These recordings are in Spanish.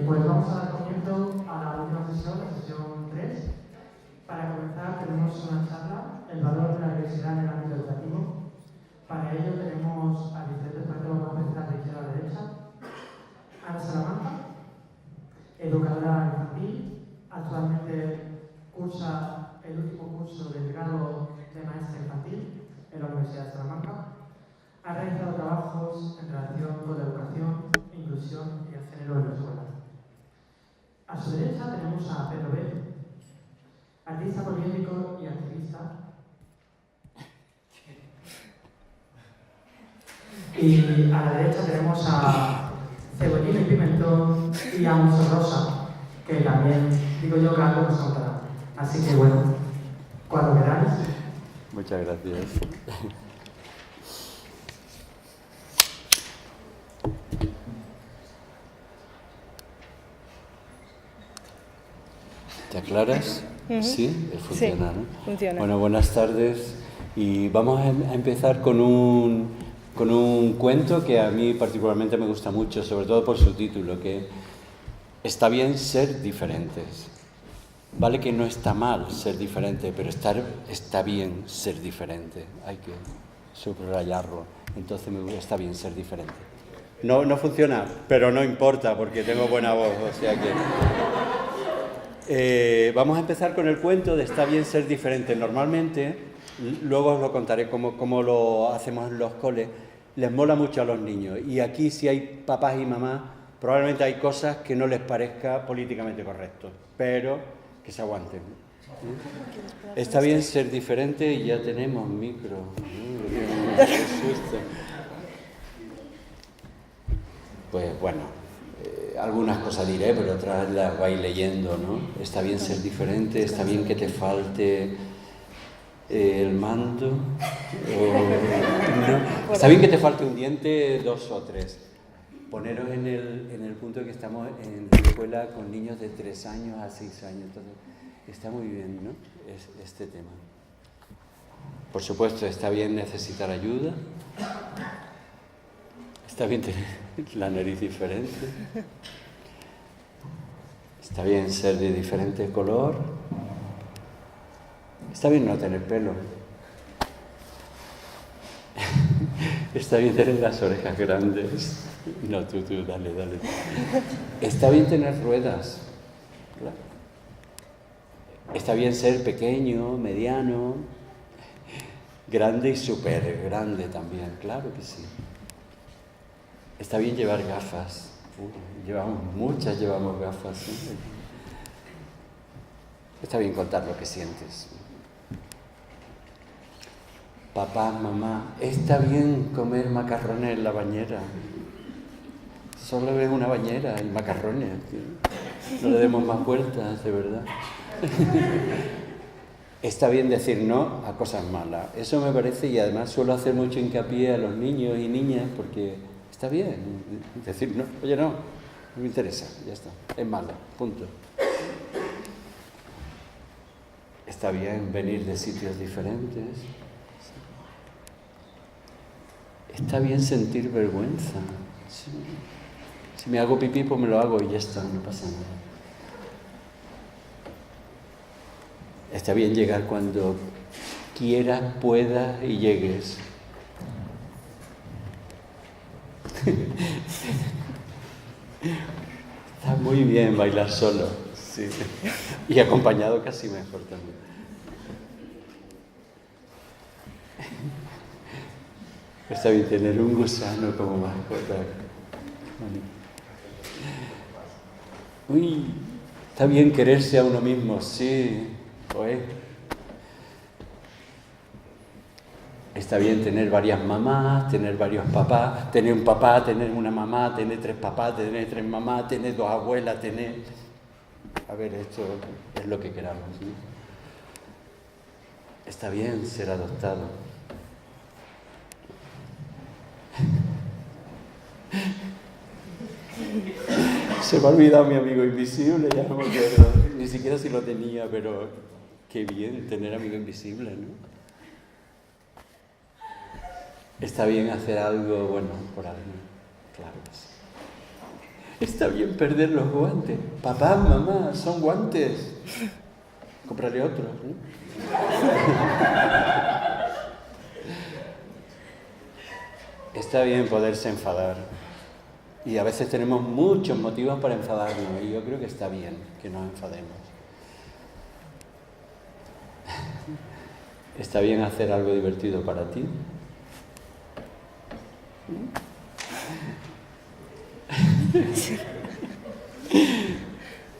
Pues vamos a dar comienzo a la última sesión, la sesión 3. Para comenzar tenemos una charla, el valor de la diversidad en el ámbito educativo. Para ello tenemos a diferentes personas, vamos a empezar de izquierda a derecha. Ana Salamanca, educadora infantil, actualmente cursa el último curso del grado de maestra infantil en la Universidad de Salamanca. Ha realizado trabajos en relación con la educación, inclusión y el género en la escuela. A su derecha tenemos a Pedro B., artista poliédrico y activista. Y a la derecha tenemos a Cebollín y Pimentón y a Muso Rosa, que también, digo yo, que algo nos contará. Así que bueno, cuando queráis. Muchas gracias. ¿Te aclaras? Sí, funciona, sí, ¿no? Funciona. Bueno, buenas tardes. Y vamos a empezar con un cuento que a mí particularmente me gusta mucho, sobre todo por su título, que está bien ser diferentes. Vale que no está mal ser diferente, pero está bien ser diferente. Hay que subrayarlo. Entonces está bien ser diferente. No funciona, pero no importa porque tengo buena voz, o sea que... vamos a empezar con el cuento de está bien ser diferente. Normalmente, luego os lo contaré cómo lo hacemos en los coles, les mola mucho a los niños. Y aquí si hay papás y mamás, probablemente hay cosas que no les parezca políticamente correcto, pero que se aguanten. Está bien ser diferente y ya tenemos micro. Qué susto. Pues bueno, algunas cosas diré, pero otras las vais leyendo, ¿no? Está bien ser diferente, está bien que te falte el mando, ¿no? Está bien que te falte un diente, 2 o 3. Poneros en el punto de que estamos en la escuela con niños de 3 años a 6 años, entonces está muy bien, ¿no? Este tema. Por supuesto, está bien necesitar ayuda, está bien tener la nariz diferente, está bien ser de diferente color, está bien no tener pelo, está bien tener las orejas grandes. No, tú, dale. Está bien tener ruedas, ¿verdad? Está bien ser pequeño, mediano, grande y súper grande también, claro que sí. Está bien llevar gafas. Llevamos gafas. ¿Sí? Está bien contar lo que sientes. Papá, mamá, está bien comer macarrones en la bañera. Solo es una bañera y macarrones. No le demos más vueltas, de verdad. Está bien decir no a cosas malas. Eso me parece, y además suelo hacer mucho hincapié a los niños y niñas porque está bien decir no. Oye, no me interesa, ya está. Es malo, punto. Está bien venir de sitios diferentes. Está bien sentir vergüenza. Sí. Si me hago pipí, pues me lo hago y ya está, no pasa nada. Está bien llegar cuando quieras, puedas y llegues. Está muy bien bailar solo, sí. Y acompañado casi mejor también. Está bien tener un gusano como mascota. Uy, está bien quererse a uno mismo, sí. Pues. Está bien tener varias mamás, tener varios papás, tener un papá, tener una mamá, tener 3 papás, tener 3 mamás, tener 2 abuelas, tener... A ver, esto es lo que queramos, ¿no? Está bien ser adoptado. Se me ha olvidado mi amigo invisible, ya no me acuerdo. Ni siquiera si lo tenía, pero qué bien tener amigo invisible, ¿no? Está bien hacer algo bueno por alguien, claro que sí. Está bien perder los guantes. Papá, mamá, son guantes. Compraré otros, ¿no? Está bien poderse enfadar. Y a veces tenemos muchos motivos para enfadarnos. Y yo creo que está bien que nos enfademos. ¿Está bien hacer algo divertido para ti?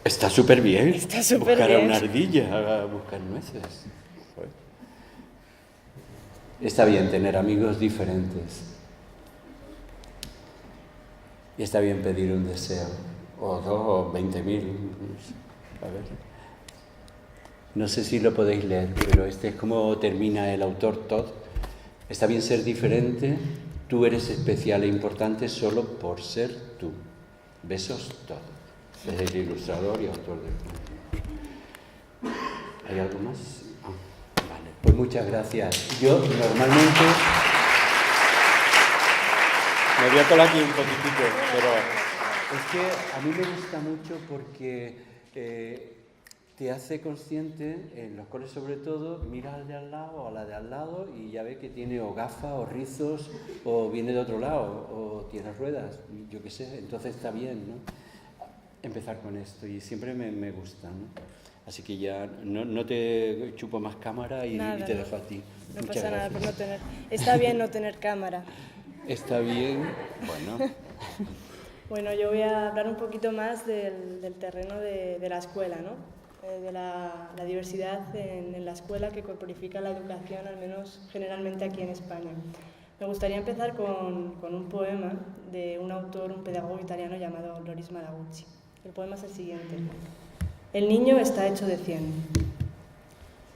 Está súper bien. Está súper buscar bien. a una ardilla, a buscar nueces. Está bien tener amigos diferentes. Y está bien pedir un deseo, o 2, o 20.000. A ver. No sé si lo podéis leer, pero este es como termina el autor Todd. Está bien ser diferente, tú eres especial e importante solo por ser tú. Besos, Todd. Es el ilustrador y autor del cuento. ¿Hay algo más? Ah, vale, pues muchas gracias. Yo normalmente... Me voy a colar aquí un poquitito, pero es que a mí me gusta mucho porque te hace consciente, en los coles sobre todo, miras al de al lado o a la de al lado y ya ves que tiene o gafas o rizos o viene de otro lado o tiene ruedas, yo qué sé, entonces está bien, ¿no? Empezar con esto y siempre me gusta, ¿no? Así que ya no te chupo más cámara y te dejo a ti. No Muchas pasa nada gracias. por no tener. Está bien no tener cámara. Está bien, bueno. Bueno, yo voy a hablar un poquito más del terreno de la escuela, ¿no? De la diversidad en la escuela que corporifica la educación, al menos generalmente aquí en España. Me gustaría empezar con un poema de un autor, un pedagogo italiano llamado Loris Malagucci. El poema es el siguiente. El niño está hecho de 100.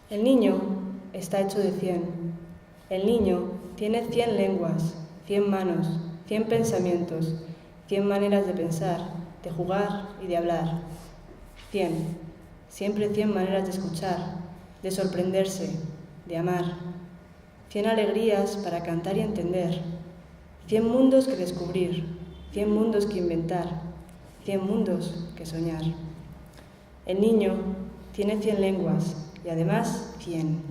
El niño está hecho de 100. El niño tiene 100 lenguas, 100 manos, 100 pensamientos, 100 maneras de pensar, de jugar y de hablar. 100. Siempre 100 maneras de escuchar, de sorprenderse, de amar. 100 alegrías para cantar y entender. 100 mundos que descubrir, 100 mundos que inventar, 100 mundos que soñar. El niño tiene 100 lenguas y además 100,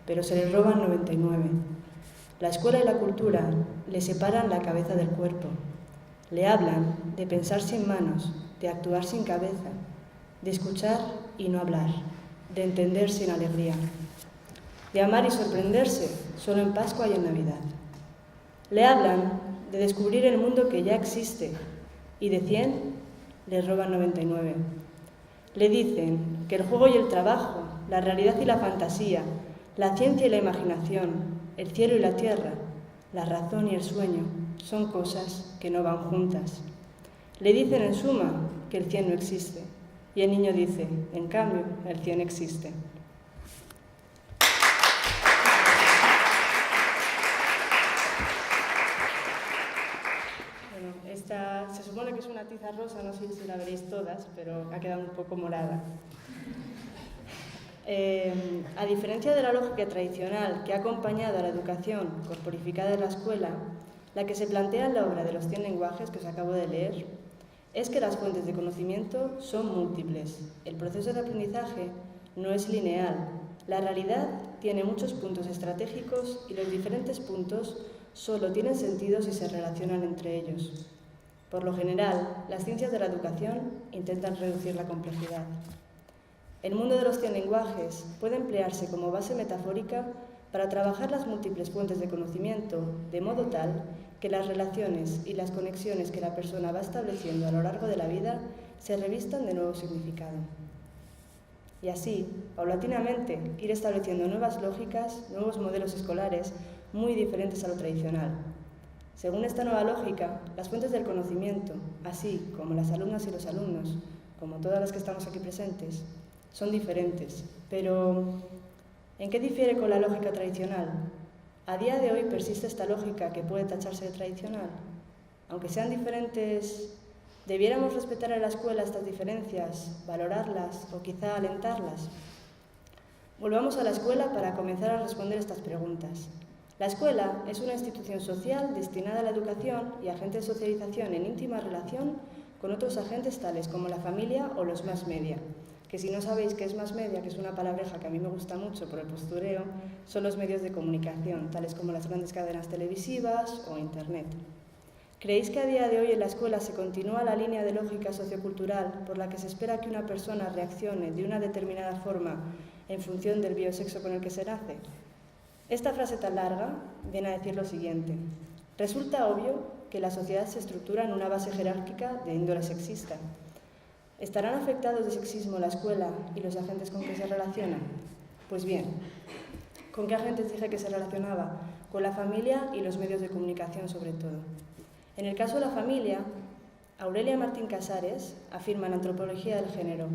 pero se le roban 99. La escuela y la cultura le separan la cabeza del cuerpo. Le hablan de pensar sin manos, de actuar sin cabeza, de escuchar y no hablar, de entender sin alegría, de amar y sorprenderse solo en Pascua y en Navidad. Le hablan de descubrir el mundo que ya existe y de 100 le roban 99. Le dicen que el juego y el trabajo, la realidad y la fantasía, la ciencia y la imaginación, el cielo y la tierra, la razón y el sueño son cosas que no van juntas. Le dicen en suma que el 100 no existe y el niño dice, en cambio, el 100 existe. Bueno, esta se supone que es una tiza rosa, no sé si la veréis todas, pero ha quedado un poco morada. A diferencia de la lógica tradicional que ha acompañado a la educación corporificada en la escuela, la que se plantea en la obra de los 100 lenguajes que os acabo de leer, es que las fuentes de conocimiento son múltiples. El proceso de aprendizaje no es lineal. La realidad tiene muchos puntos estratégicos y los diferentes puntos solo tienen sentido si se relacionan entre ellos. Por lo general, las ciencias de la educación intentan reducir la complejidad. El mundo de los 100 lenguajes puede emplearse como base metafórica para trabajar las múltiples fuentes de conocimiento de modo tal que las relaciones y las conexiones que la persona va estableciendo a lo largo de la vida se revistan de nuevo significado. Y así, paulatinamente, ir estableciendo nuevas lógicas, nuevos modelos escolares muy diferentes a lo tradicional. Según esta nueva lógica, las fuentes del conocimiento, así como las alumnas y los alumnos, como todas las que estamos aquí presentes, son diferentes, pero ¿en qué difiere con la lógica tradicional? A día de hoy persiste esta lógica que puede tacharse de tradicional. Aunque sean diferentes, ¿debiéramos respetar en la escuela estas diferencias, valorarlas o quizá alentarlas? Volvamos a la escuela para comenzar a responder estas preguntas. La escuela es una institución social destinada a la educación y agente de socialización en íntima relación con otros agentes tales como la familia o los mass media, que si no sabéis qué es mass media, que es una palabreja que a mí me gusta mucho por el postureo, son los medios de comunicación, tales como las grandes cadenas televisivas o Internet. ¿Creéis que a día de hoy en la escuela se continúa la línea de lógica sociocultural por la que se espera que una persona reaccione de una determinada forma en función del biosexo con el que se nace? Esta frase tan larga viene a decir lo siguiente. Resulta obvio que la sociedad se estructura en una base jerárquica de índole sexista. ¿Estarán afectados de sexismo la escuela y los agentes con que se relacionan? Pues bien, ¿con qué agentes dije que se relacionaba? Con la familia y los medios de comunicación sobre todo. En el caso de la familia, Aurelia Martín Casares afirma en Antropología del Género: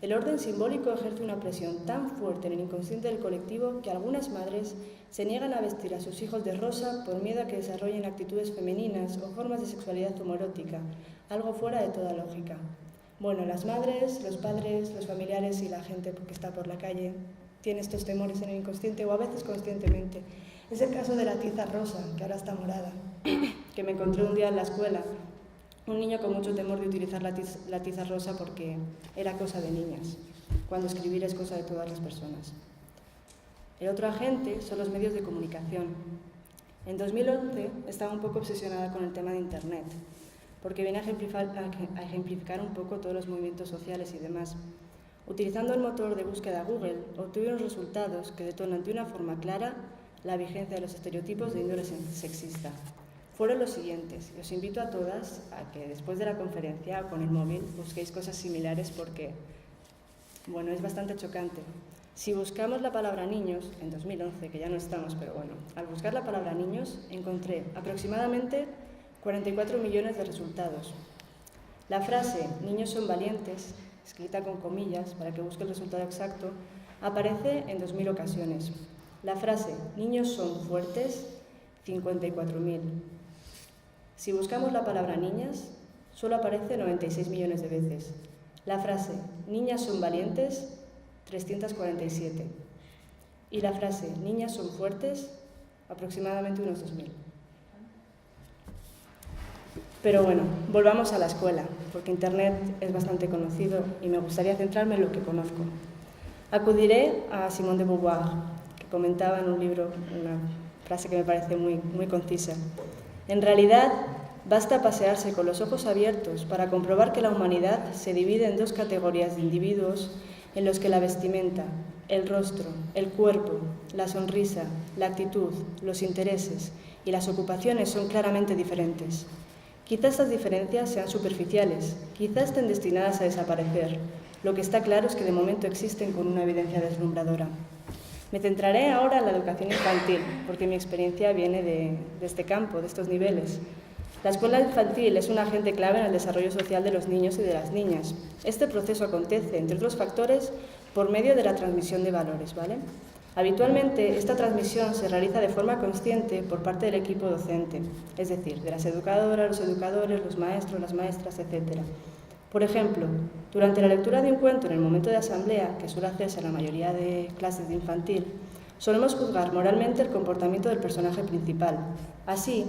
el orden simbólico ejerce una presión tan fuerte en el inconsciente del colectivo que algunas madres se niegan a vestir a sus hijos de rosa por miedo a que desarrollen actitudes femeninas o formas de sexualidad homoerótica, algo fuera de toda lógica. Bueno, las madres, los padres, los familiares y la gente que está por la calle tiene estos temores en el inconsciente o a veces conscientemente. Es el caso de la tiza rosa, que ahora está morada, que me encontré un día en la escuela. Un niño con mucho temor de utilizar la tiza rosa porque era cosa de niñas, cuando escribir es cosa de todas las personas. El otro agente son los medios de comunicación. En 2011 estaba un poco obsesionada con el tema de Internet, porque viene a ejemplificar un poco todos los movimientos sociales y demás. Utilizando el motor de búsqueda Google, obtuve unos resultados que detonan de una forma clara la vigencia de los estereotipos de índole sexista. Fueron los siguientes, y os invito a todas a que después de la conferencia con el móvil busquéis cosas similares porque, bueno, es bastante chocante. Si buscamos la palabra niños, en 2011, que ya no estamos, pero bueno, al buscar la palabra niños encontré aproximadamente 44 millones de resultados. La frase niños son valientes, escrita con comillas para que busque el resultado exacto, aparece en 2000 ocasiones. La frase niños son fuertes, 54.000. Si buscamos la palabra niñas, solo aparece 96 millones de veces. La frase niñas son valientes, 347. Y la frase niñas son fuertes, aproximadamente unos 2.000. Pero bueno, volvamos a la escuela, porque Internet es bastante conocido y me gustaría centrarme en lo que conozco. Acudiré a Simone de Beauvoir, que comentaba en un libro una frase que me parece muy concisa. En realidad, basta pasearse con los ojos abiertos para comprobar que la humanidad se divide en dos categorías de individuos en los que la vestimenta, el rostro, el cuerpo, la sonrisa, la actitud, los intereses y las ocupaciones son claramente diferentes. Quizá estas diferencias sean superficiales, quizá estén destinadas a desaparecer. Lo que está claro es que de momento existen con una evidencia deslumbradora. Me centraré ahora en la educación infantil, porque mi experiencia viene de este campo, de estos niveles. La escuela infantil es un agente clave en el desarrollo social de los niños y de las niñas. Este proceso acontece, entre otros factores, por medio de la transmisión de valores, ¿vale? Habitualmente, esta transmisión se realiza de forma consciente por parte del equipo docente, es decir, de las educadoras, los educadores, los maestros, las maestras, etc. Por ejemplo, durante la lectura de un cuento en el momento de asamblea, que suele hacerse en la mayoría de clases de infantil, solemos juzgar moralmente el comportamiento del personaje principal. Así,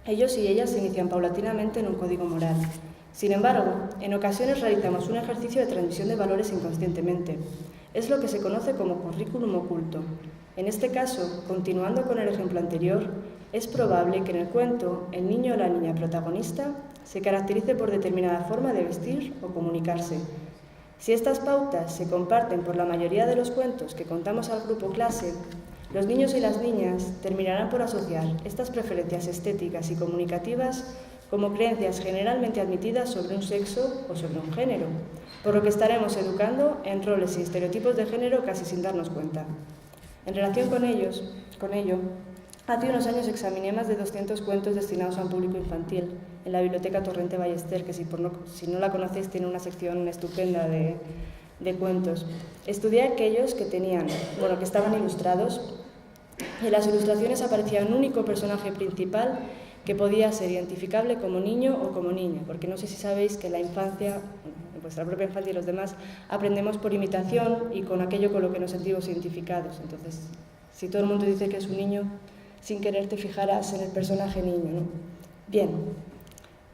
ellos y ellas se inician paulatinamente en un código moral. Sin embargo, en ocasiones realizamos un ejercicio de transmisión de valores inconscientemente. Es lo que se conoce como currículum oculto. En este caso, continuando con el ejemplo anterior, es probable que en el cuento el niño o la niña protagonista se caracterice por determinada forma de vestir o comunicarse. Si estas pautas se comparten por la mayoría de los cuentos que contamos al grupo clase, los niños y las niñas terminarán por asociar estas preferencias estéticas y comunicativas como creencias generalmente admitidas sobre un sexo o sobre un género, por lo que estaremos educando en roles y estereotipos de género casi sin darnos cuenta. En relación con ello, hace unos años examiné más de 200 cuentos destinados a un público infantil en la Biblioteca Torrente Ballester, que si no la conocéis tiene una sección estupenda de cuentos. Estudié aquellos que estaban ilustrados. En las ilustraciones aparecía un único personaje principal que podía ser identificable como niño o como niña, porque no sé si sabéis que en la infancia, en vuestra propia infancia y los demás, aprendemos por imitación y con aquello con lo que nos sentimos identificados. Entonces, si todo el mundo dice que es un niño, sin querer te fijaras en el personaje niño, ¿no? Bien,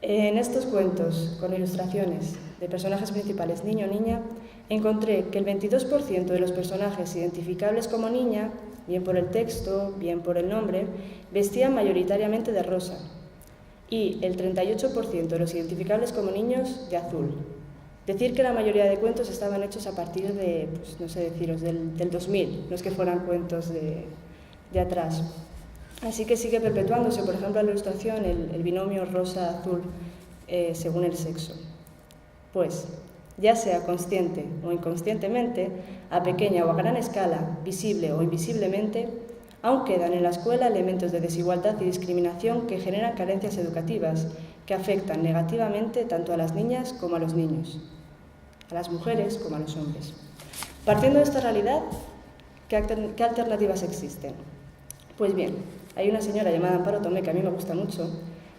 en estos cuentos con ilustraciones de personajes principales niño-niña, encontré que el 22% de los personajes identificables como niña, bien por el texto, bien por el nombre, vestían mayoritariamente de rosa, y el 38% de los identificables como niños de azul. Decir que la mayoría de cuentos estaban hechos a partir de, pues, no sé deciros, del 2000, no es que fueran cuentos de atrás. Así que sigue perpetuándose, por ejemplo, en la ilustración, el binomio rosa-azul según el sexo. Pues, ya sea consciente o inconscientemente, a pequeña o a gran escala, visible o invisiblemente, aún quedan en la escuela elementos de desigualdad y discriminación que generan carencias educativas que afectan negativamente tanto a las niñas como a los niños, a las mujeres como a los hombres. Partiendo de esta realidad, ¿qué alternativas existen? Pues bien, hay una señora llamada Amparo Tomé, que a mí me gusta mucho,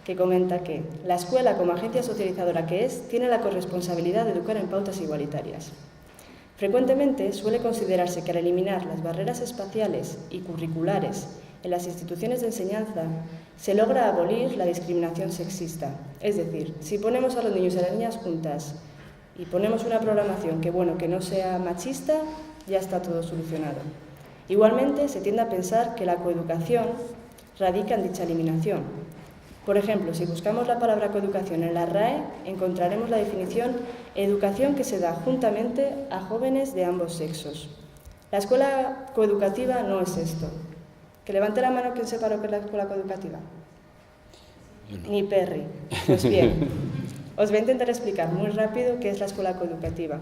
que comenta que la escuela, como agencia socializadora que es, tiene la corresponsabilidad de educar en pautas igualitarias. Frecuentemente suele considerarse que al eliminar las barreras espaciales y curriculares en las instituciones de enseñanza se logra abolir la discriminación sexista. Es decir, si ponemos a los niños y a las niñas juntas y ponemos una programación que no sea machista, ya está todo solucionado. Igualmente, se tiende a pensar que la coeducación radica en dicha eliminación. Por ejemplo, si buscamos la palabra coeducación en la RAE, encontraremos la definición educación que se da juntamente a jóvenes de ambos sexos. La escuela coeducativa no es esto. Que levante la mano quien sepa lo que es la escuela coeducativa. No. Ni Perry. Pues bien, os voy a intentar explicar muy rápido qué es la escuela coeducativa.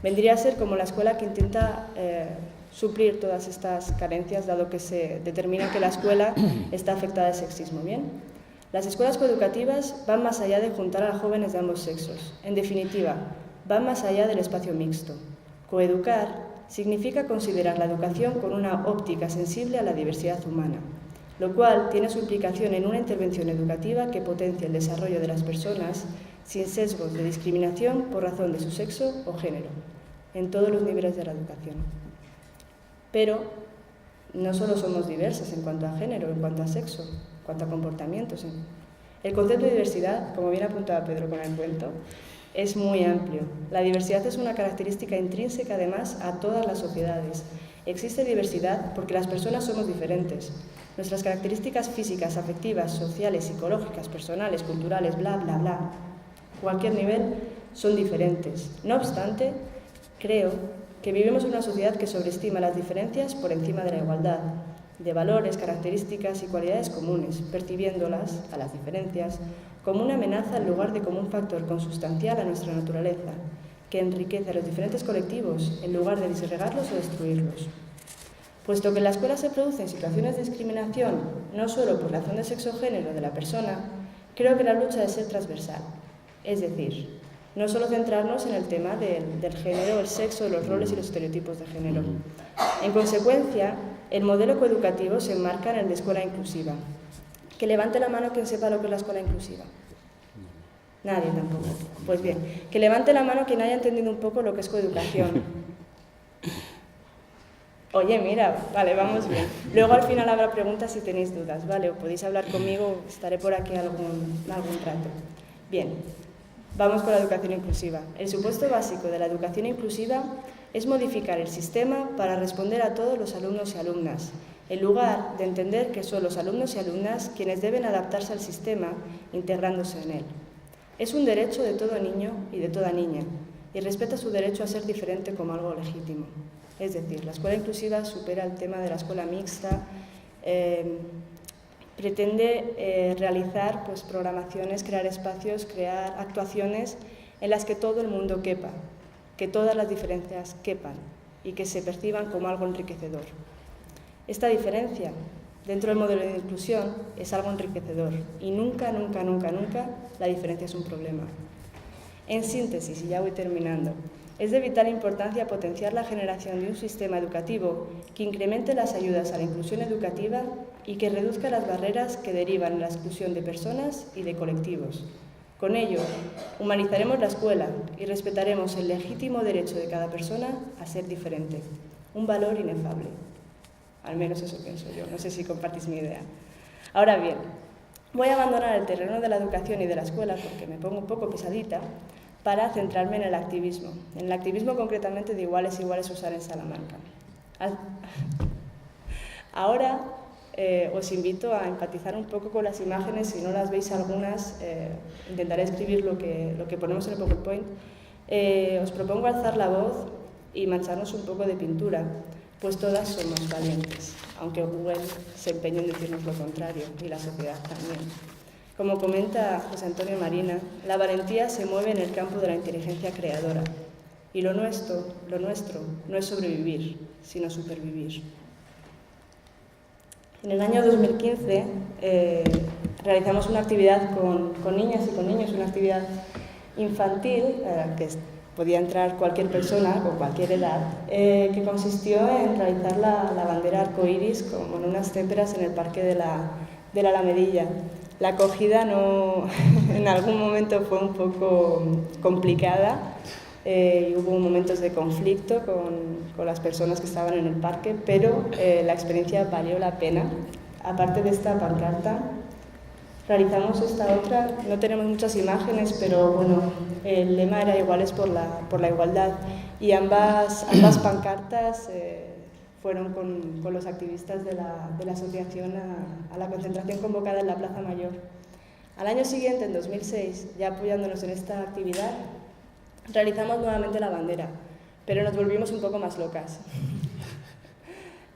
Vendría a ser como la escuela que intenta suplir todas estas carencias, dado que se determina que la escuela está afectada al sexismo. ¿Bien? Las escuelas coeducativas van más allá de juntar a jóvenes de ambos sexos. En definitiva, van más allá del espacio mixto. Coeducar significa considerar la educación con una óptica sensible a la diversidad humana, lo cual tiene su implicación en una intervención educativa que potencia el desarrollo de las personas sin sesgos de discriminación por razón de su sexo o género, en todos los niveles de la educación. Pero no solo somos diversas en cuanto a género, en cuanto a sexo, en cuanto a comportamientos. El concepto de diversidad, como bien apuntaba Pedro con el cuento, es muy amplio. La diversidad es una característica intrínseca, además, a todas las sociedades. Existe diversidad porque las personas somos diferentes. Nuestras características físicas, afectivas, sociales, psicológicas, personales, culturales, bla, bla, bla, cualquier nivel, son diferentes. No obstante, creo que vivimos en una sociedad que sobreestima las diferencias por encima de la igualdad, de valores, características y cualidades comunes, percibiéndolas, a las diferencias, como una amenaza en lugar de como un factor consustancial a nuestra naturaleza, que enriquece a los diferentes colectivos en lugar de disgregarlos o destruirlos. Puesto que en la escuela se producen situaciones de discriminación, no solo por razón de sexo o género de la persona, creo que la lucha debe ser transversal. Es decir, no solo centrarnos en el tema del género, el sexo, los roles y los estereotipos de género. En consecuencia, el modelo coeducativo se enmarca en el de escuela inclusiva. Que levante la mano quien sepa lo que es la escuela inclusiva. Nadie tampoco. Pues bien, que levante la mano quien haya entendido un poco lo que es coeducación. Oye, mira, vale, vamos bien. Luego al final habrá preguntas si tenéis dudas, ¿vale? O podéis hablar conmigo, estaré por aquí algún rato. Bien, vamos con la educación inclusiva. El supuesto básico de la educación inclusiva es modificar el sistema para responder a todos los alumnos y alumnas, en lugar de entender que son los alumnos y alumnas quienes deben adaptarse al sistema, integrándose en él. Es un derecho de todo niño y de toda niña, y respeta su derecho a ser diferente como algo legítimo. Es decir, la escuela inclusiva supera el tema de la escuela mixta, pretende realizar programaciones, crear espacios, crear actuaciones en las que todo el mundo quepa, que todas las diferencias quepan y que se perciban como algo enriquecedor. Esta diferencia dentro del modelo de inclusión es algo enriquecedor y nunca, nunca, nunca, nunca la diferencia es un problema. En síntesis, y ya voy terminando, es de vital importancia potenciar la generación de un sistema educativo que incremente las ayudas a la inclusión educativa y que reduzca las barreras que derivan en la exclusión de personas y de colectivos. Con ello, humanizaremos la escuela y respetaremos el legítimo derecho de cada persona a ser diferente, un valor inefable. Al menos eso pienso yo, no sé si compartís mi idea. Ahora bien, voy a abandonar el terreno de la educación y de la escuela porque me pongo un poco pesadita para centrarme en el activismo concretamente de Iguales Iguales Usar en Salamanca. Ahora os invito a empatizar un poco con las imágenes, si no las veis algunas, intentaré escribir lo que ponemos en el PowerPoint. Os propongo alzar la voz y mancharnos un poco de pintura, pues todas somos valientes, aunque Google se empeñe en decirnos lo contrario, y la sociedad también. Como comenta José Antonio Marina, la valentía se mueve en el campo de la inteligencia creadora, y lo nuestro no es sobrevivir, sino supervivir. En el año 2015 realizamos una actividad con niñas y con niños, una actividad infantil, que podía entrar cualquier persona con cualquier edad, que consistió en realizar la bandera arcoíris como en unas témperas en el Parque de la Alamedilla. La acogida en algún momento fue un poco complicada, y hubo momentos de conflicto con las personas que estaban en el parque, pero la experiencia valió la pena. Aparte de esta pancarta, realizamos esta otra. No tenemos muchas imágenes, pero bueno, el lema era Iguales por la igualdad, y ambas pancartas fueron con los activistas de la asociación a la concentración convocada en la Plaza Mayor. Al año siguiente, en 2006, ya apoyándonos en esta actividad, realizamos nuevamente la bandera, pero nos volvimos un poco más locas.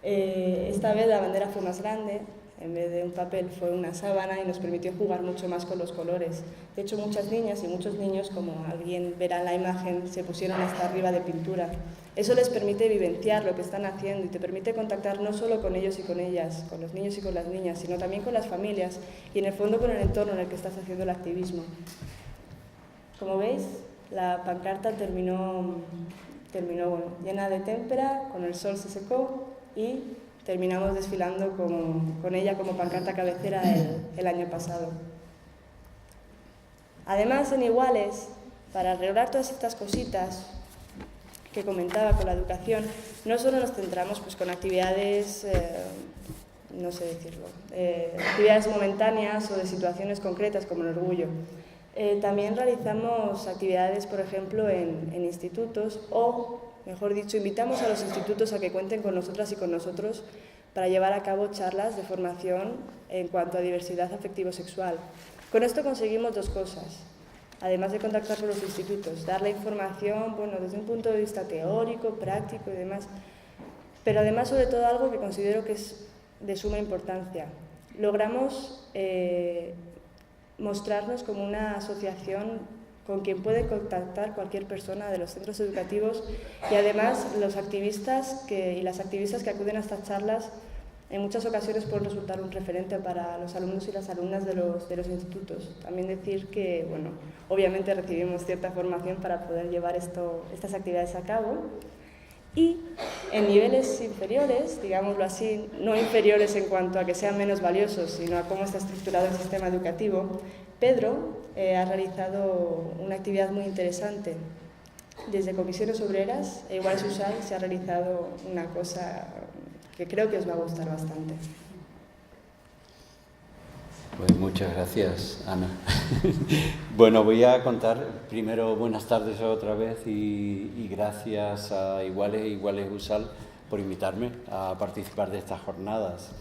Esta vez la bandera fue más grande, en vez de un papel fue una sábana, y nos permitió jugar mucho más con los colores. De hecho, muchas niñas y muchos niños, como alguien verá en la imagen, se pusieron hasta arriba de pintura. Eso les permite vivenciar lo que están haciendo y te permite contactar no solo con ellos y con ellas, con los niños y con las niñas, sino también con las familias y en el fondo con el entorno en el que estás haciendo el activismo. Como veis, la pancarta terminó bueno, llena de témpera, con el sol se secó y terminamos desfilando con ella como pancarta cabecera el año pasado. Además, en Iguales, para arreglar todas estas cositas que comentaba con la educación, no solo nos centramos pues, con actividades, no sé decirlo, actividades momentáneas o de situaciones concretas como el orgullo. También realizamos actividades, por ejemplo, en institutos, o, mejor dicho, invitamos a los institutos a que cuenten con nosotras y con nosotros para llevar a cabo charlas de formación en cuanto a diversidad afectivo-sexual. Con esto conseguimos dos cosas, además de contactar con los institutos, dar la información, bueno, desde un punto de vista teórico, práctico y demás, pero además, sobre todo, algo que considero que es de suma importancia. Logramos mostrarnos como una asociación con quien puede contactar cualquier persona de los centros educativos, y además los activistas y las activistas que acuden a estas charlas en muchas ocasiones pueden resultar un referente para los alumnos y las alumnas de los institutos. También decir que, bueno, obviamente recibimos cierta formación para poder llevar estas actividades a cabo. Y en niveles inferiores, digámoslo así, no inferiores en cuanto a que sean menos valiosos, sino a cómo está estructurado el sistema educativo, Pedro ha realizado una actividad muy interesante. Desde Comisiones Obreras e Iguales Usar se ha realizado una cosa que creo que os va a gustar bastante. Pues muchas gracias, Ana. Bueno, voy a contar primero buenas tardes otra vez y gracias a Iguales Usal por invitarme a participar de estas jornadas.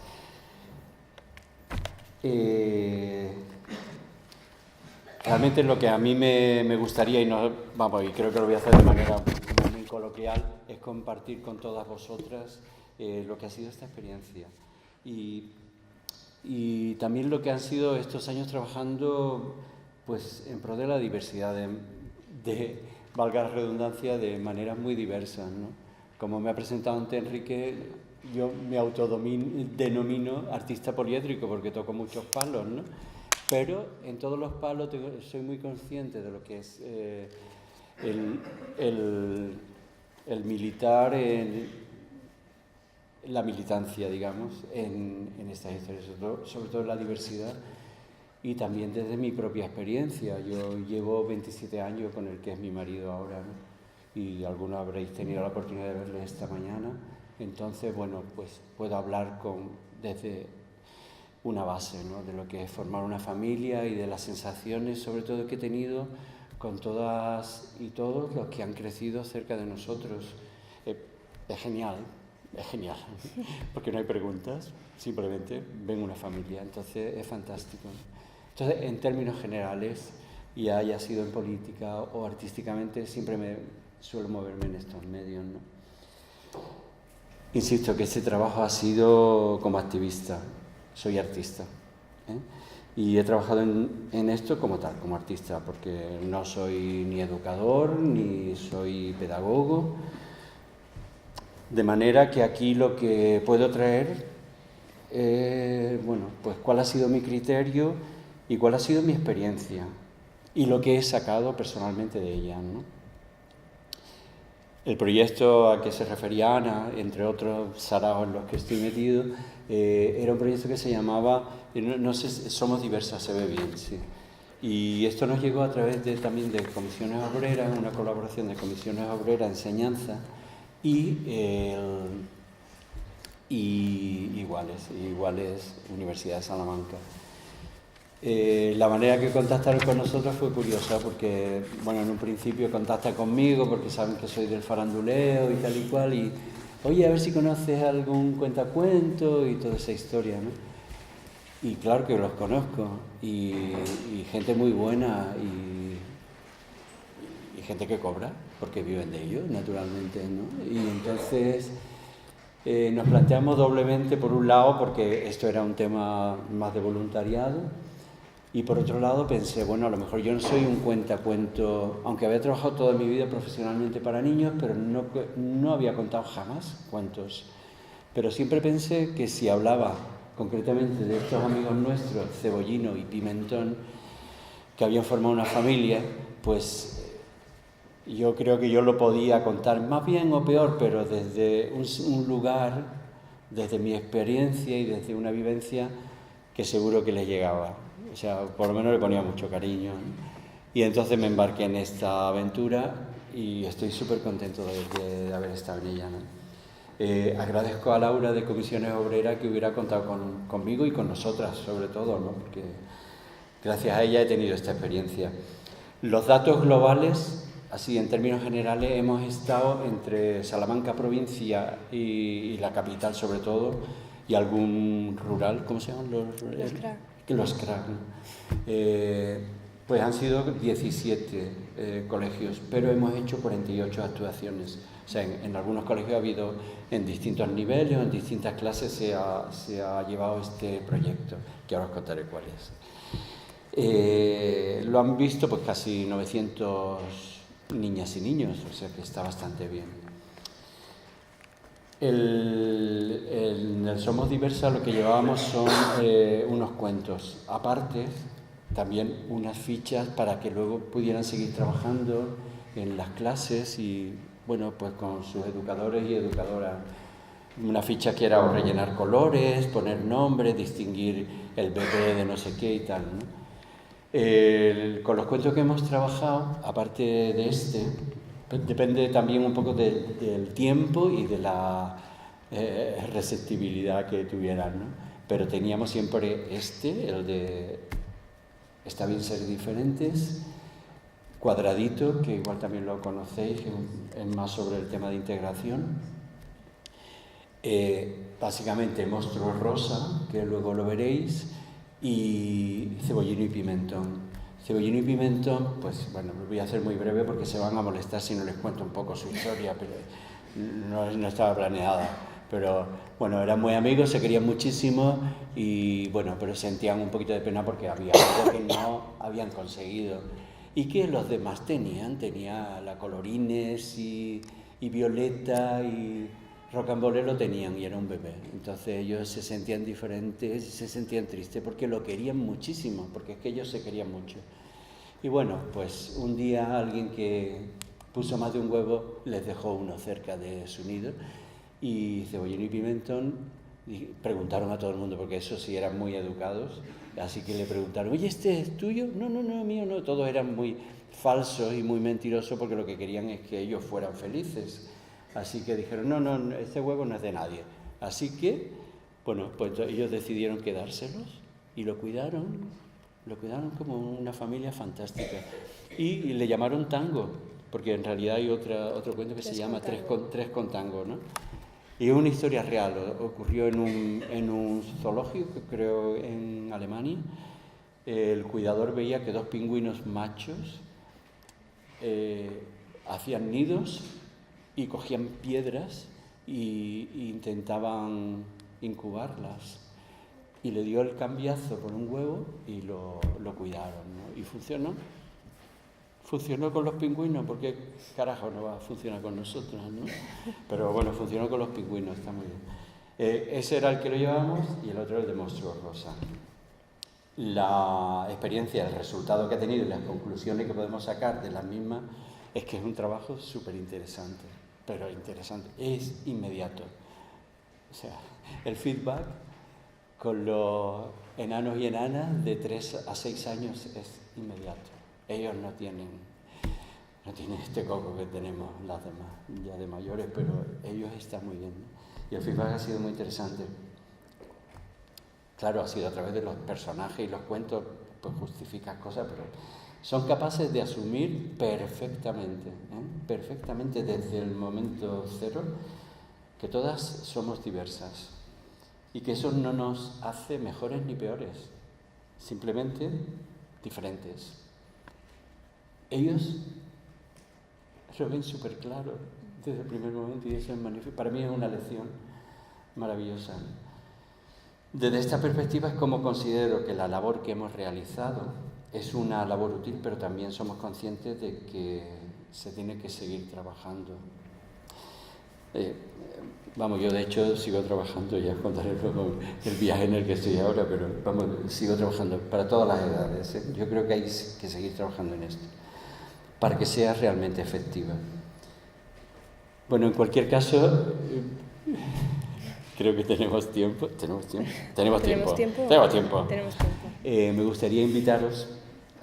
Realmente lo que a mí me gustaría, y creo que lo voy a hacer de manera muy coloquial, es compartir con todas vosotras lo que ha sido esta experiencia. Y también lo que han sido estos años trabajando pues, en pro de la diversidad, valga la redundancia, de maneras muy diversas, ¿no? Como me ha presentado antes Enrique, yo me autodenomino artista poliédrico porque toco muchos palos, ¿no? Pero en todos los palos soy muy consciente de lo que es el militar la militancia, digamos, en estas historias, sobre todo en la diversidad, y también desde mi propia experiencia. Yo llevo 27 años con el que es mi marido ahora, ¿no? Y algunos habréis tenido la oportunidad de verle esta mañana. Entonces, bueno, pues puedo hablar desde una base, ¿no?, de lo que es formar una familia y de las sensaciones, sobre todo, que he tenido con todas y todos los que han crecido cerca de nosotros. Es genial, porque no hay preguntas, simplemente ven una familia, entonces es fantástico. Entonces, en términos generales, y haya sido en política o artísticamente, siempre suelo moverme en estos medios, ¿no? Insisto que este trabajo ha sido como activista, soy artista, ¿eh? Y he trabajado en esto como tal, como artista, porque no soy ni educador ni soy pedagogo, de manera que aquí lo que puedo traer, bueno, pues cuál ha sido mi criterio y cuál ha sido mi experiencia y lo que he sacado personalmente de ella, ¿no? El proyecto a que se refería Ana, entre otros saraos en los que estoy metido, era un proyecto que se llamaba, no sé, Somos Diversas, se ve bien, sí. Y esto nos llegó a través también de Comisiones Obreras, una colaboración de Comisiones Obreras, Enseñanza, y Iguales Universidad de Salamanca. La manera que contactaron con nosotros fue curiosa porque, bueno, en un principio contactan conmigo porque saben que soy del faranduleo y tal y cual, y oye, a ver si conoces algún cuentacuento y toda esa historia, ¿no? Y claro que los conozco, y gente muy buena y gente que cobra, porque viven de ello, naturalmente, ¿no? Y entonces nos planteamos doblemente, por un lado, porque esto era un tema más de voluntariado, y por otro lado pensé, bueno, a lo mejor yo no soy un cuentacuento, aunque había trabajado toda mi vida profesionalmente para niños, pero no había contado jamás cuentos. Pero siempre pensé que si hablaba concretamente de estos amigos nuestros, Cebollino y Pimentón, que habían formado una familia, pues yo creo que yo lo podía contar más bien o peor, pero desde un lugar, desde mi experiencia y desde una vivencia que seguro que les llegaba. O sea, por lo menos le ponía mucho cariño, ¿no? Y entonces me embarqué en esta aventura y estoy súper contento de haber estado en ella, ¿no? Agradezco a Laura de Comisiones Obreras que hubiera contado conmigo y con nosotras, sobre todo, ¿no? Porque gracias a ella he tenido esta experiencia. Los datos globales, así en términos generales, hemos estado entre Salamanca provincia y la capital, sobre todo, y algún rural, ¿cómo se llaman? Los CRAC, ¿no? Pues han sido 17 colegios, pero hemos hecho 48 actuaciones. O sea, en algunos colegios ha habido, en distintos niveles o en distintas clases se ha llevado este proyecto, que ahora os contaré cuál es. Lo han visto pues casi 900 niñas y niños, o sea que está bastante bien. En el Somos Diversas lo que llevábamos son unos cuentos, aparte también unas fichas para que luego pudieran seguir trabajando en las clases y, bueno, pues con sus educadores y educadoras. Una ficha que era rellenar colores, poner nombres, distinguir el bebé de no sé qué y tal, ¿no? Con los cuentos que hemos trabajado, aparte de este, depende también un poco del tiempo y de la receptibilidad que tuvieran, ¿no? Pero teníamos siempre el de Está bien ser diferentes, Cuadradito, que igual también lo conocéis, que es más sobre el tema de integración. Básicamente Monstruo Rosa, que luego lo veréis, y Cebollino y Pimentón. Cebollino y Pimentón, pues bueno, lo voy a hacer muy breve porque se van a molestar si no les cuento un poco su historia, pero no estaba planeada. Pero bueno, eran muy amigos, se querían muchísimo y bueno, pero sentían un poquito de pena porque había algo que no habían conseguido y que los demás tenían. Tenía la Colorines y Violeta y Rocambole lo tenían y era un bebé. Entonces ellos se sentían diferentes, se sentían tristes porque lo querían muchísimo, porque es que ellos se querían mucho. Y bueno, pues un día alguien que puso más de un huevo les dejó uno cerca de su nido y Cebollino y Pimentón preguntaron a todo el mundo, porque esos sí eran muy educados, así que le preguntaron, oye, ¿este es tuyo? No, mío no. Todos eran muy falsos y muy mentirosos porque lo que querían es que ellos fueran felices. Así que dijeron, no, este huevo no es de nadie. Así que Bueno, pues ellos decidieron quedárselos y lo cuidaron como una familia fantástica. Y le llamaron Tango, porque en realidad hay otro cuento que se llama Tres con Tango, ¿no? Y es una historia real, ocurrió en un zoológico, creo, en Alemania. El cuidador veía que 2 pingüinos machos hacían nidos y cogían piedras e intentaban incubarlas. Y le dio el cambiazo con un huevo y lo cuidaron, ¿no? Y funcionó. Funcionó con los pingüinos, porque carajo no va a funcionar con nosotros, ¿no? Pero bueno, funcionó con los pingüinos, está muy bien. Ese era el que lo llevábamos y el otro el de Monstruos Rosa. La experiencia, el resultado que ha tenido y las conclusiones que podemos sacar de las mismas es que es un trabajo súper interesante, pero interesante, es inmediato. O sea, el feedback con los enanos y enanas de 3 a 6 años es inmediato. Ellos no tienen este coco que tenemos las demás, ya de mayores, pero ellos están muy bien, ¿no? Y el feedback ha sido muy interesante. Claro, ha sido a través de los personajes y los cuentos, pues justificas cosas, pero son capaces de asumir perfectamente desde el momento cero, que todas somos diversas y que eso no nos hace mejores ni peores, simplemente diferentes. Ellos lo ven súper claro desde el primer momento y eso es magnífico. Para mí es una lección maravillosa. Desde esta perspectiva es como considero que la labor que hemos realizado es una labor útil, pero también somos conscientes de que se tiene que seguir trabajando. Yo de hecho sigo trabajando, ya contaré luego el viaje en el que estoy ahora, pero sigo trabajando para todas las edades, ¿eh? Yo creo que hay que seguir trabajando en esto, para que sea realmente efectiva. Bueno, en cualquier caso, creo que tenemos tiempo. Me gustaría invitaros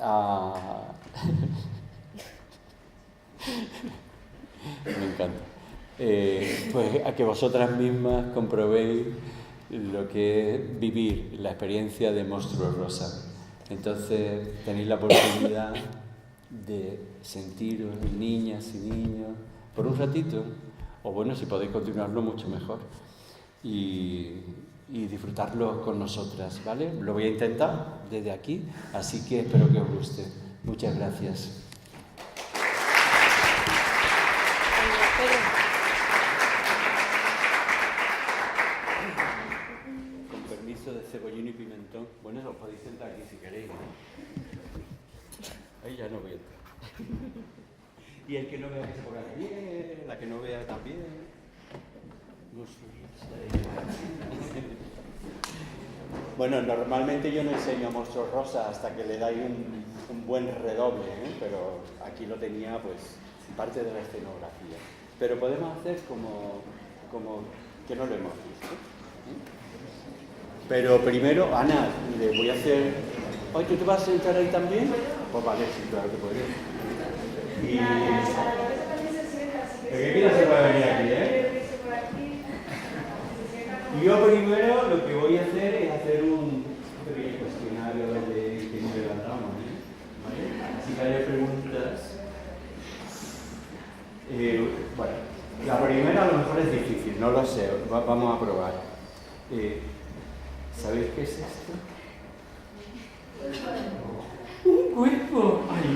a... Me encanta. Pues a que vosotras mismas comprobéis lo que es vivir la experiencia de Monstruos Rosa. Entonces tenéis la oportunidad de sentiros niñas y niños por un ratito, o bueno, si podéis continuarlo mucho mejor, y disfrutarlo con nosotras, ¿vale? Lo voy a intentar desde aquí, así que espero que os guste. Muchas gracias. Con permiso de cebollín y pimentón. Bueno, os podéis sentar aquí si queréis, ¿no? Ahí ya no voy a entrar. Y el que no vea que se ponga bien, la que no vea también. Bueno, normalmente yo no enseño Monstruos Rosa hasta que le dais un buen redoble, ¿eh? Pero aquí lo tenía pues parte de la escenografía. Pero podemos hacer como que no lo hemos visto, ¿eh? Pero primero, Ana, le voy a hacer... ¿Hoy tú te vas a sentar ahí también? Pues vale, sí, claro que puedes. Y... El que quiera se puede venir aquí, ¿eh? Yo primero lo que voy a hacer es hacer un pequeño cuestionario de que nos levantamos, ¿eh? ¿Vale? Así que hay preguntas. Bueno, la primera a lo mejor es difícil, no lo sé, vamos a probar. ¿Sabéis qué es esto? ¡Un cuerpo! ¡Ay!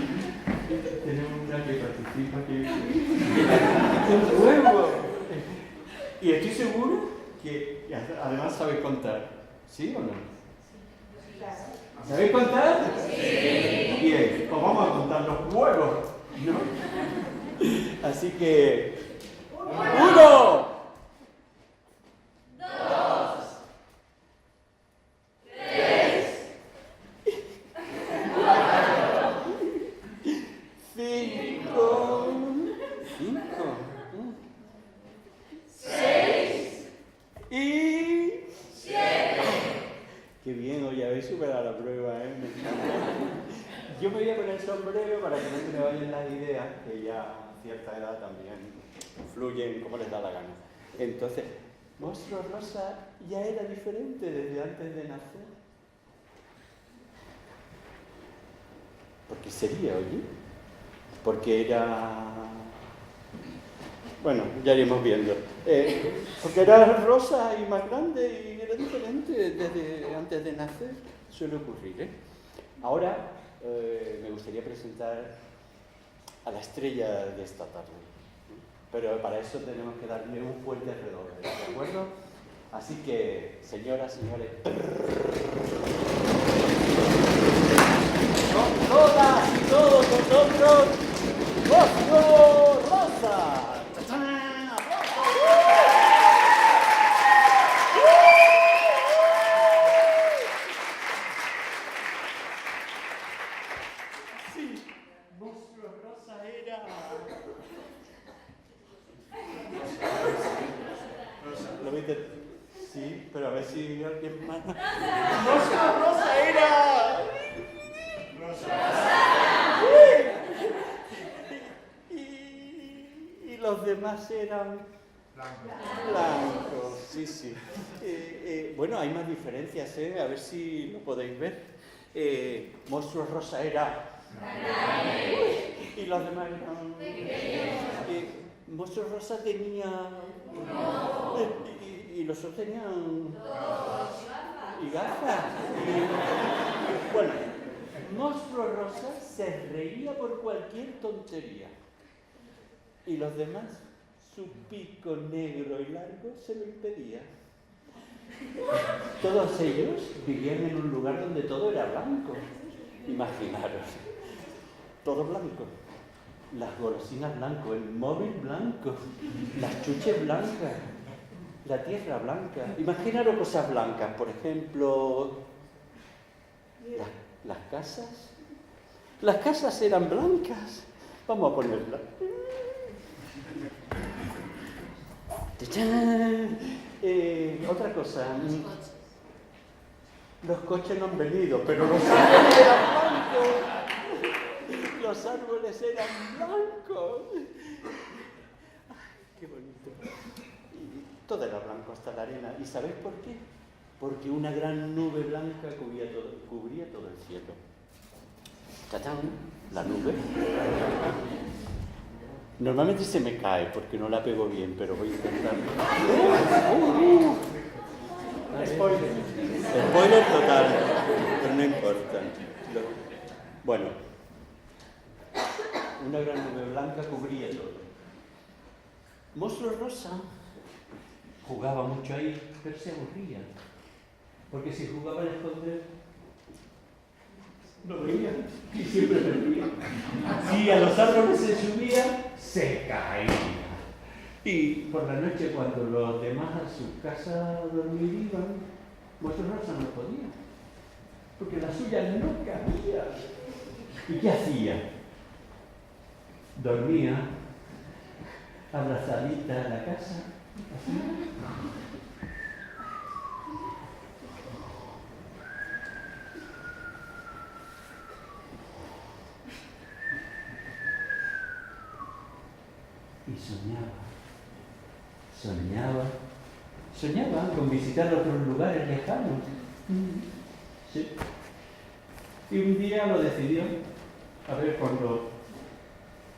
Tenemos una que participa aquí. ¡Un huevo! Y estoy seguro que además sabéis contar. ¿Sí o no? ¿Sabéis contar? Sí. Bien, pues vamos a contar los huevos, ¿no? Así que... 1, 6 y 7. Qué bien, hoy habéis superado la prueba, ¿eh? Yo me voy a poner el sombrero para que no se me vayan las ideas, que ya a cierta edad también fluyen como les da la gana. Entonces, Monstruo Rosa ya era diferente desde antes de nacer. Porque sería, oye, porque era... Bueno, ya iremos viendo. Porque era rosa y más grande y era diferente desde antes de nacer. Suele ocurrir, ¿eh? Ahora me gustaría presentar a la estrella de esta tarde. Pero para eso tenemos que darle un fuerte redoble, ¿de acuerdo? Así que, señoras, señores... Con todas y todos nosotros, Monstruo Rosa. ¡Tachán! Sí, Monstruo Rosa era... ¿Lo viste? Sí, pero a ver si alguien más... ¡Monstruo Rosa era... Y los demás eran blancos, sí, sí. Bueno, hay más diferencias, ¿eh? A ver si lo podéis ver. Monstruo Rosa era... Y los demás eran... Monstruo Rosa tenía... Y los otros tenían... Y gafas. Bueno, Monstruo Rosa se reía por cualquier tontería. Y los demás, su pico negro y largo se lo impedía. Todos ellos vivían en un lugar donde todo era blanco. Imaginaros, todo blanco. Las golosinas blanco, el móvil blanco, las chuches blancas, la tierra blanca. Imaginaros cosas blancas, por ejemplo, las casas. Las casas eran blancas. Vamos a ponerlas. Otra cosa. Los coches no han venido, pero los árboles eran blancos. Los árboles eran blancos. Ay, qué bonito. Y todo era blanco hasta la arena. ¿Y sabéis por qué? Porque una gran nube blanca cubría todo el cielo. ¡Tachán! La nube. Normalmente se me cae porque no la pego bien, pero voy a intentarlo. Spoiler. Spoiler total, pero no importa. Bueno, una gran nube blanca cubría todo. Monstruo Rosa jugaba mucho ahí, pero se aburría. Porque si jugaba a esconder, no veía y siempre perdía. Si a los árboles se subía, se caía. Y por la noche, cuando los demás a su casa a dormir iban, Monstruo Rosa no podía, porque la suya no cabía. ¿Y qué hacía? Dormía abrazadita a la casa, así. Y soñaba con visitar otros lugares lejanos. Sí. Y un día lo decidió. A ver, cuando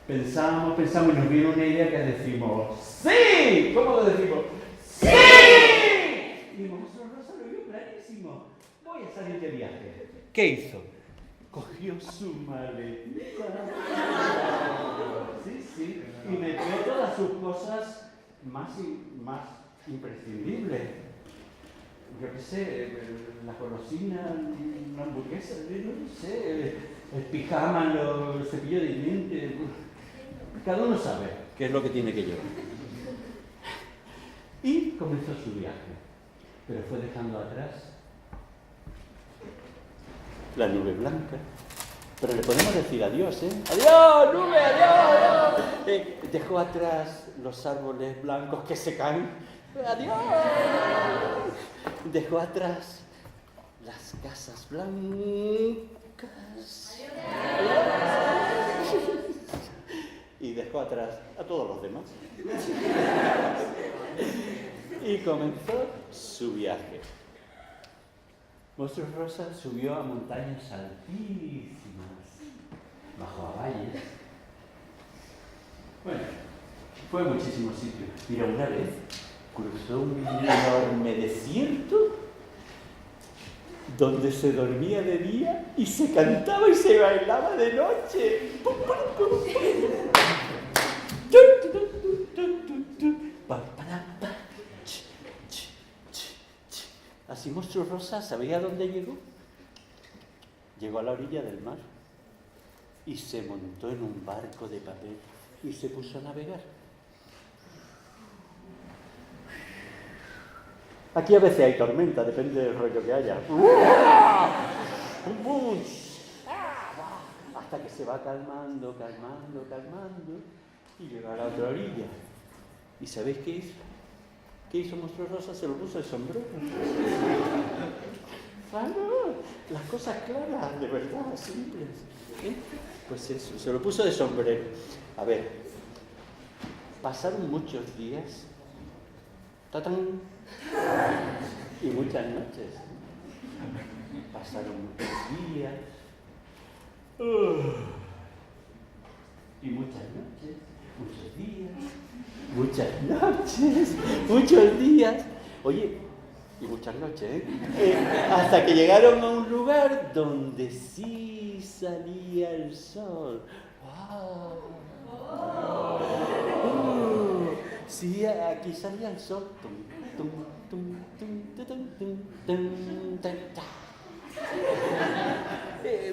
pensamos y nos vino una idea que decimos ¡sí! ¿Cómo lo decimos? ¡Sí! Y Monstruo Rosa lo vio clarísimo. Voy a salir de viaje. ¿Qué hizo? Cogió su maletita. Sí. Y metió todas sus cosas más imprescindibles. Yo qué sé, la golosina, la hamburguesa, no sé, el pijama, el cepillo de dientes. Cada uno sabe qué es lo que tiene que llevar. Y comenzó su viaje, pero fue dejando atrás la nube blanca. Pero le podemos decir adiós, ¿eh? ¡Adiós, nube, adiós! Dejó atrás los árboles blancos que se caen. ¡Adiós! Dejó atrás las casas blancas. ¡Adiós! Y dejó atrás a todos los demás. Y comenzó su viaje. Monstruos Rosa subió a montañas altísimas, bajó a valles. Bueno, fue a muchísimos sitios. Mira, una vez cruzó un enorme desierto donde se dormía de día y se cantaba y se bailaba de noche. Así Monstruos Rosa, ¿sabía dónde llegó? Llegó a la orilla del mar y se montó en un barco de papel y se puso a navegar. Aquí a veces hay tormenta, depende del rollo que haya. Hasta que se va calmando y llega a la otra orilla. ¿Y sabéis qué hizo? ¿Qué hizo Monstruos Rosa? Se lo puso el sombrero. Claro, las cosas claras, de verdad, simples. Pues eso, se lo puso de sombrero. A ver, pasaron muchos días. ¡Tatán! Y muchas noches. Pasaron muchos días. Y muchas noches, muchos días, muchas noches, muchos días. Oye, y muchas noches, hasta que llegaron a un lugar donde sí salía el sol. ¡Wow! Sí, aquí salía el sol.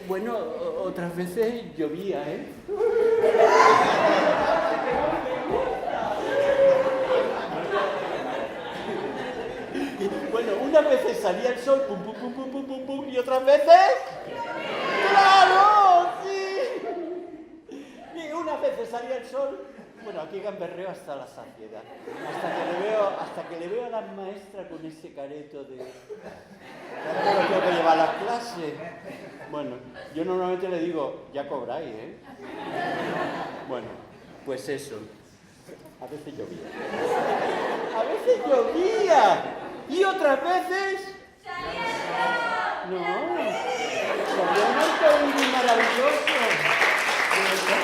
Bueno, otras veces llovía, Bueno, unas veces salía el sol, pum, pum, pum, pum, pum, pum, pum, y otras veces... ¡Claro! ¡Sí! Y unas veces salía el sol... Bueno, aquí gamberreo hasta la saciedad. Hasta que le veo a la maestra con ese careto de... Ya no tengo que llevar a las clases. Bueno, yo normalmente le digo, ya cobráis, Bueno, pues eso. A veces llovía. A veces llovía. Y otras veces... No. Salió un arcoíris maravilloso. De verdad.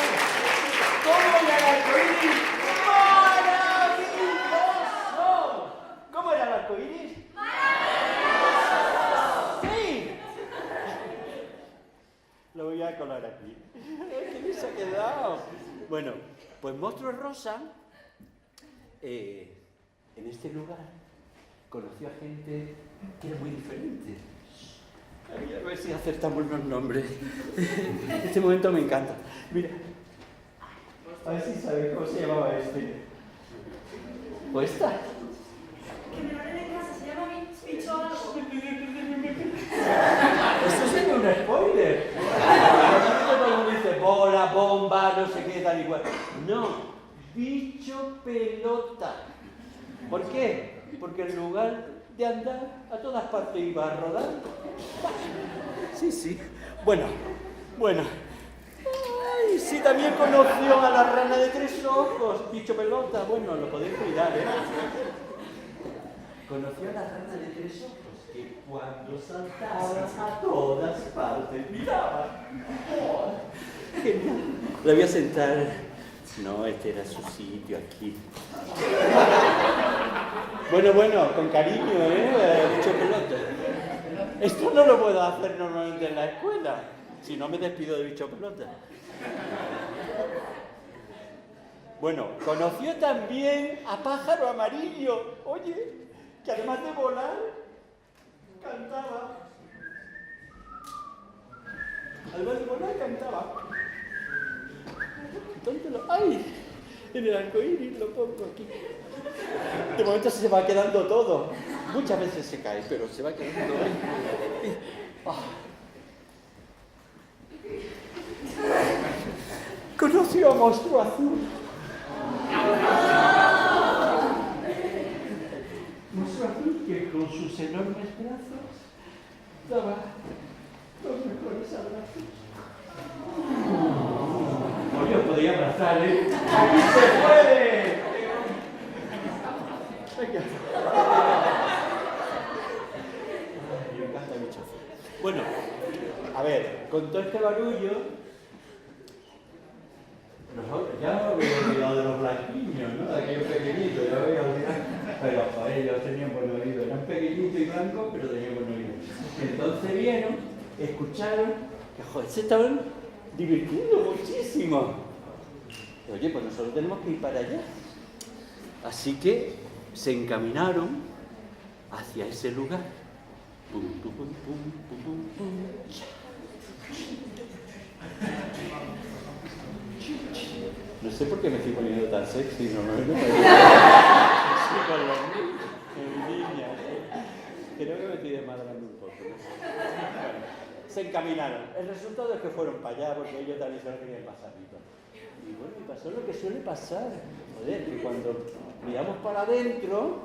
¿Cómo era el arcoíris? ¡Maravilloso! ¿Cómo era el arcoíris? ¡Maravilloso! ¡Sí! Lo voy a colar aquí. ¿Qué me se ha quedado? Bueno, pues Monstruos Rosa, en este lugar, conoció a gente que era muy diferente. A ver si acertamos los nombres. Este momento me encanta. Mira. A ver si sabéis cómo se llamaba este. ¿O esta? Que me lo leen en casa, se llama Bicho algo. Esto sería un spoiler. Todo el mundo dice bola, bomba, no sé qué, tal y cual. No, Bicho Pelota. ¿Por qué? Porque en lugar de andar a todas partes iba a rodar. Sí. Bueno. Ay, sí, también conoció a la rana de 3 ojos, Bicho Pelota. Bueno, lo podéis cuidar, Conoció a la rana de 3 ojos, que cuando saltaba a todas partes miraba. Oh, genial. La voy a sentar. No, este era su sitio, aquí. Bueno, con cariño, Bicho Pelota. Esto no lo puedo hacer normalmente en la escuela. Si no, me despido de Bicho Pelota. Bueno, conoció también a Pájaro Amarillo. Oye, que además de volar, cantaba. Además de volar, cantaba. ¿Dónde lo...? ¡Ay! En el arcoíris lo pongo aquí. De momento se va quedando todo. Muchas veces se cae, pero se va quedando. Conoció a Monstruo Azul. Monstruo Azul que con sus enormes brazos daba los mejores abrazos. Oye, os podía abrazar, ¡Aquí se puede! Venga. con todo este barullo, ya me había olvidado de los blanquiños, ¿no? De aquellos pequeñitos, ya me había olvidado. Pero joder, ellos tenían buen oído, eran pequeñitos y blancos, pero tenían buen oído. Entonces vieron, escucharon, que joder, se estaban divirtiendo muchísimo. Oye, pues nosotros tenemos que ir para allá. Así que se encaminaron hacia ese lugar. Pum, pum, pum, pum, pum, pum, pum. No sé por qué me estoy poniendo tan sexy, no me con los niños. Creo que me estoy desmadrando un poco, ¿no? Bueno, se encaminaron. El resultado es que fueron para allá porque ellos también se lo querían pasar. Y bueno, y pasó lo que suele pasar. Joder, que cuando miramos para adentro,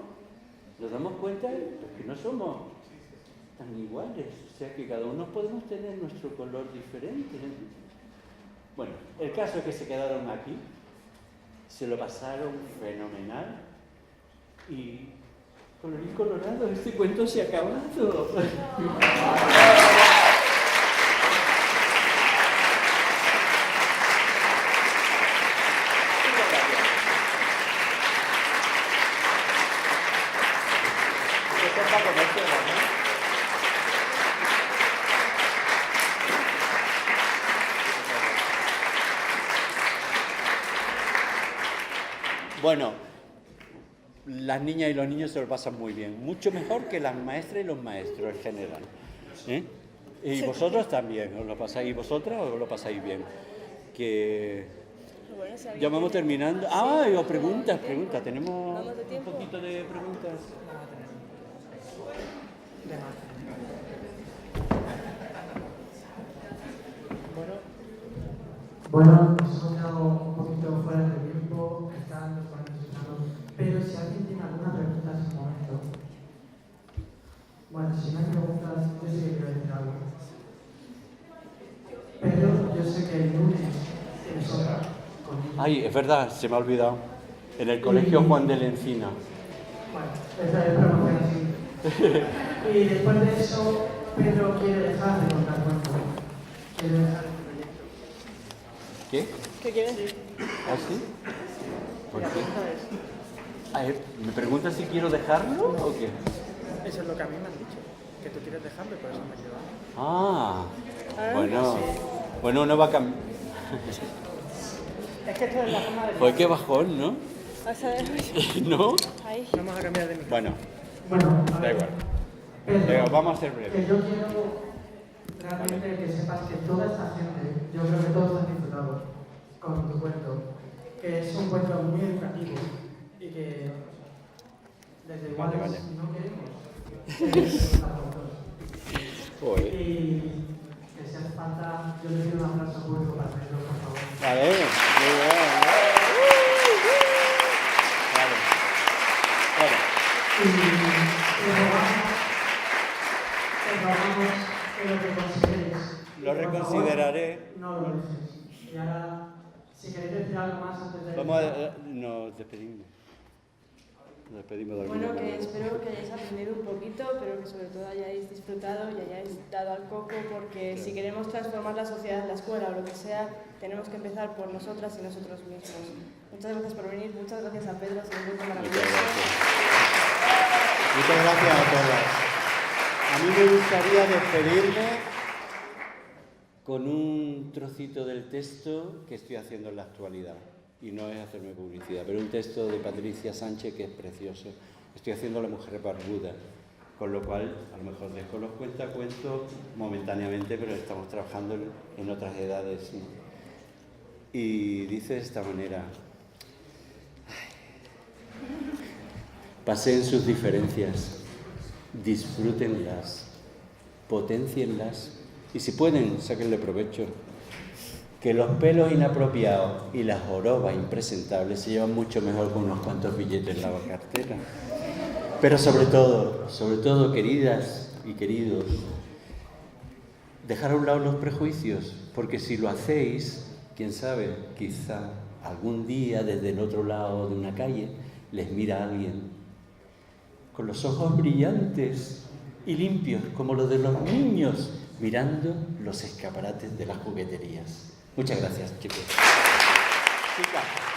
nos damos cuenta que no somos tan iguales. O sea, que cada uno podemos tener nuestro color diferente. Bueno, el caso es que se quedaron aquí, se lo pasaron fenomenal y colorín colorado, este cuento se ha acabado. Bueno, las niñas y los niños se lo pasan muy bien, mucho mejor que las maestras y los maestros en general. Y vosotros también, ¿os lo pasáis vosotras o os lo pasáis bien? Que Bueno, si ya vamos terminando. Ah, y preguntas. ¿Tenemos ¿Vamos de un tiempo? poquito de preguntas? Bueno, nos hemos quedado un poquito fuera de tiempo, están los ponentes sonados, pero si alguien tiene alguna pregunta en este momento. Bueno, si no hay preguntas, yo sí que quiero decir algo. Pero yo sé que el lunes tienes otra conmigo. Ay, es verdad, se me ha olvidado. En el colegio Juan de la Encina. Bueno, esta es promoción así. Y después de eso, Pedro quiere dejar de contar cuentos. Quiere dejar el proyecto. ¿Qué? ¿Qué quieres decir? ¿Ah, sí? ¿Por La qué? pregunta es, A ver, ¿me preguntas si quiero dejarlo o qué? eso es lo que a mí me han dicho, que tú quieres dejarlo y por eso me he llevado. Ah, Ah, bueno. Bueno, uno va a cambiar. Es que esto es la forma de... Pues qué bajón, ¿no? Vas a ver. ¿No? Ahí. Vamos a cambiar de micro. Bueno, Bueno, a da ver, igual. Pedro, Venga, vamos a ser que breves. yo quiero realmente que sepas que toda esta gente, yo creo que todos han disfrutado con tu cuento, que es un cuento muy educativo y que desde iguales Vale. no queremos ser autores. Joder. Y que si hace falta, yo le pido un aplauso público para Pedro, por favor. Vale, muy bien. Vale. Bueno, Y rogamos que lo que consideréis. lo reconsideraré. No lo dejes. Y ahora, si queréis decir algo más antes de... Vamos a... Nos despedimos. Nos despedimos de alguna Bueno, que manera. espero que hayáis aprendido un poquito, pero que sobre todo hayáis disfrutado y hayáis dado al coco, porque si queremos transformar la sociedad, la escuela o lo que sea, tenemos que empezar por nosotras y nosotros mismos. Muchas gracias por venir, muchas gracias a Pedro, ha sido un cuento Muchas maravilloso. gracias. Muchas gracias a todas. A mí me gustaría despedirme Con un trocito del texto que estoy haciendo en la actualidad. Y no es hacerme publicidad, pero un texto de Patricia Sánchez que es precioso. Estoy haciendo La mujer barbuda, con lo cual a lo mejor dejo los cuentacuentos momentáneamente, pero estamos trabajando en otras edades, ¿no? Y dice de esta manera: paseen sus diferencias, disfrútenlas, potencienlas y si pueden, sáquenle provecho. Que los pelos inapropiados y las jorobas impresentables se llevan mucho mejor con unos cuantos billetes en la cartera. Pero sobre todo, queridas y queridos, dejar a un lado los prejuicios, porque si lo hacéis, quién sabe, quizá algún día desde el otro lado de una calle les mira a alguien con los ojos brillantes y limpios como los de los niños mirando los escaparates de las jugueterías. Muchas gracias, chicos. Chicas.